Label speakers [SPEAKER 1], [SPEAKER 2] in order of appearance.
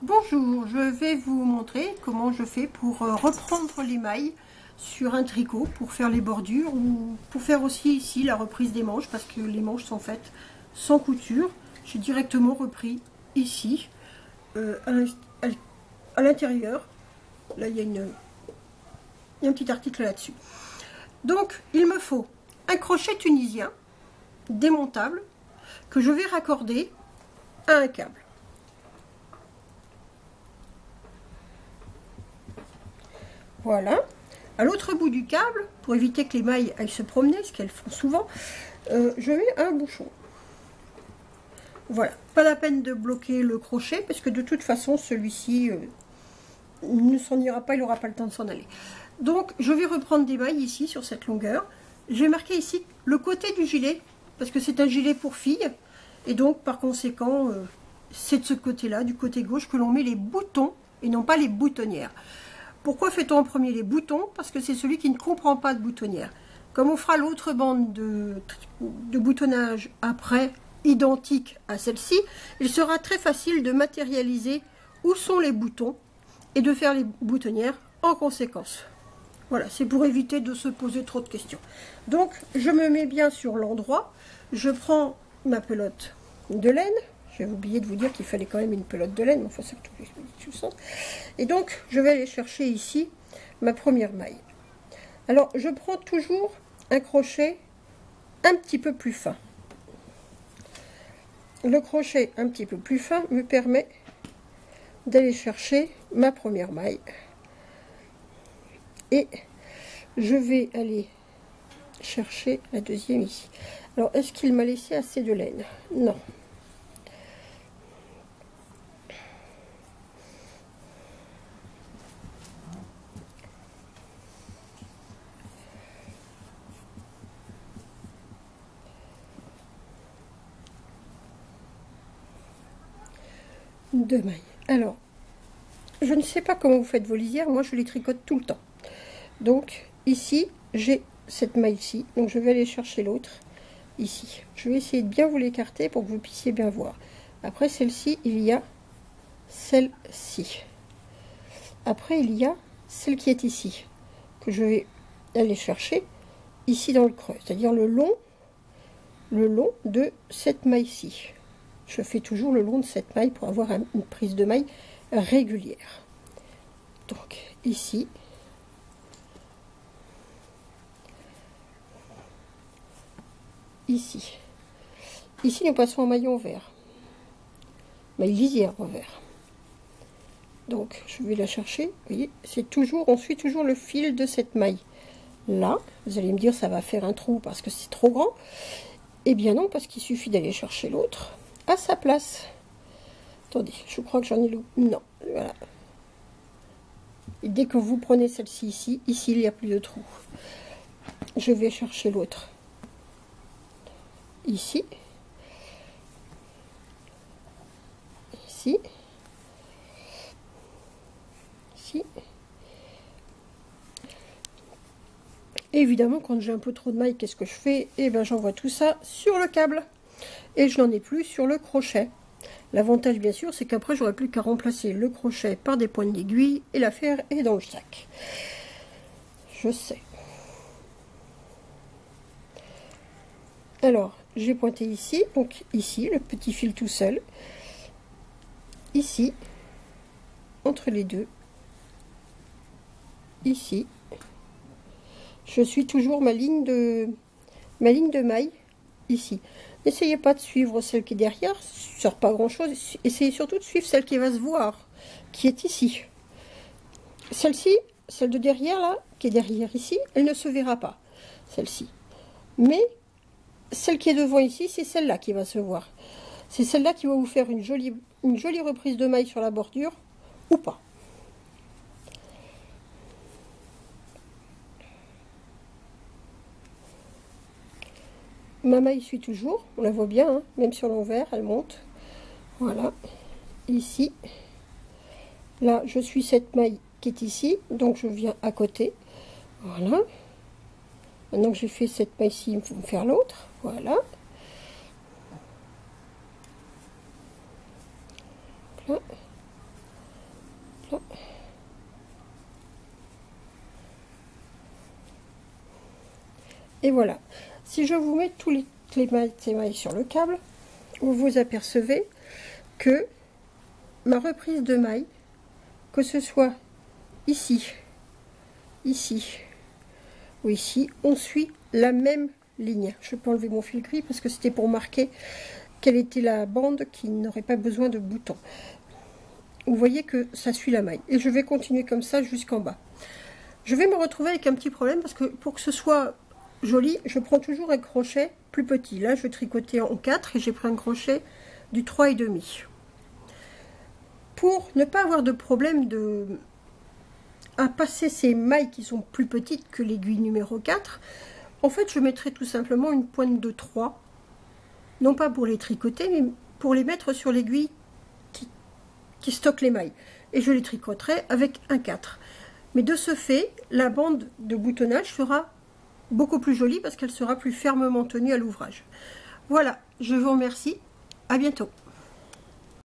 [SPEAKER 1] Bonjour, je vais vous montrer comment je fais pour reprendre les mailles sur un tricot pour faire les bordures ou pour faire aussi ici la reprise des manches parce que les manches sont faites sans couture. J'ai directement repris ici à l'intérieur. Là il y a un petit article là-dessus. Donc il me faut un crochet tunisien démontable que je vais raccorder à un câble. Voilà. À l'autre bout du câble, pour éviter que les mailles aillent se promener, ce qu'elles font souvent, je mets un bouchon. Voilà. Pas la peine de bloquer le crochet, parce que de toute façon, celui-ci ne s'en ira pas, il n'aura pas le temps de s'en aller. Donc, je vais reprendre des mailles ici, sur cette longueur. Je vais marquer ici le côté du gilet, parce que c'est un gilet pour filles. Et donc, par conséquent, c'est de ce côté-là, du côté gauche, que l'on met les boutons, et non pas les boutonnières. Pourquoi fait-on en premier les boutons? Parce que c'est celui qui ne comprend pas de boutonnière. Comme on fera l'autre bande de boutonnage après, identique à celle-ci, il sera très facile de matérialiser où sont les boutons et de faire les boutonnières en conséquence. Voilà, c'est pour éviter de se poser trop de questions. Donc, je me mets bien sur l'endroit, je prends ma pelote de laine. J'ai oublié de vous dire qu'il fallait quand même une pelote de laine, mais enfin ça tout le sens. Et donc, je vais aller chercher ici ma première maille. Alors, je prends toujours un crochet un petit peu plus fin. Le crochet un petit peu plus fin me permet d'aller chercher ma première maille. Et je vais aller chercher la deuxième ici. Alors, est-ce qu'il m'a laissé assez de laine? Non. Deux mailles. Alors, je ne sais pas comment vous faites vos lisières, moi je les tricote tout le temps. Donc ici j'ai cette maille-ci, donc je vais aller chercher l'autre ici. Je vais essayer de bien vous l'écarter pour que vous puissiez bien voir. Après celle-ci, il y a celle-ci. Après il y a celle qui est ici, que je vais aller chercher ici dans le creux, c'est-à-dire le long de cette maille-ci. Je fais toujours le long de cette maille pour avoir une prise de maille régulière. Donc ici, ici, nous passons en maillon vert, maille lisière en vert. Donc je vais la chercher. Vous voyez, c'est toujours, on suit toujours le fil de cette maille. Là, vous allez me dire ça va faire un trou parce que c'est trop grand. Eh bien non, parce qu'il suffit d'aller chercher l'autre à sa place. Attendez, je crois que j'en ai loupé. Non, voilà. Et dès que vous prenez celle-ci ici, il n'y a plus de trou. Je vais chercher l'autre ici, ici, ici. Et évidemment, quand j'ai un peu trop de mailles, qu'est-ce que je fais? Eh bien, j'envoie tout ça sur le câble. Et je n'en ai plus sur le crochet. L'avantage, bien sûr, c'est qu'après, j'aurai plus qu'à remplacer le crochet par des pointes d'aiguille et l'affaire est dans le sac. Je sais. Alors, j'ai pointé ici, donc ici, le petit fil tout seul. Ici, entre les deux. Ici. Je suis toujours ma ligne de maille ici. N'essayez pas de suivre celle qui est derrière, ça ne sert pas grand chose. Essayez surtout de suivre celle qui va se voir, qui est ici. Celle-ci, celle de derrière là, qui est derrière ici, elle ne se verra pas, celle-ci. Mais celle qui est devant ici, c'est celle-là qui va se voir. C'est celle-là qui va vous faire une jolie reprise de maille sur la bordure, ou pas. Ma maille suit toujours, on la voit bien, hein, même sur l'envers, elle monte. Voilà, ici. Là, je suis cette maille qui est ici, donc je viens à côté. Voilà. Maintenant que j'ai fait cette maille-ci, il faut me faire l'autre. Voilà. Là. Et voilà. Si je vous mets toutes les mailles sur le câble, vous vous apercevez que ma reprise de mailles, que ce soit ici, ici ou ici, on suit la même ligne. Je peux enlever mon fil gris parce que c'était pour marquer quelle était la bande qui n'aurait pas besoin de boutons. Vous voyez que ça suit la maille. Et je vais continuer comme ça jusqu'en bas. Je vais me retrouver avec un petit problème parce que pour que ce soit joli, je prends toujours un crochet plus petit. Là, je vais tricoter en 4 et j'ai pris un crochet du 3,5. Pour ne pas avoir de problème à passer ces mailles qui sont plus petites que l'aiguille numéro 4, en fait, je mettrai tout simplement une pointe de 3. Non pas pour les tricoter, mais pour les mettre sur l'aiguille qui stocke les mailles. Et je les tricoterai avec un 4. Mais de ce fait, la bande de boutonnage sera beaucoup plus jolie parce qu'elle sera plus fermement tenue à l'ouvrage. Voilà, je vous remercie. À bientôt.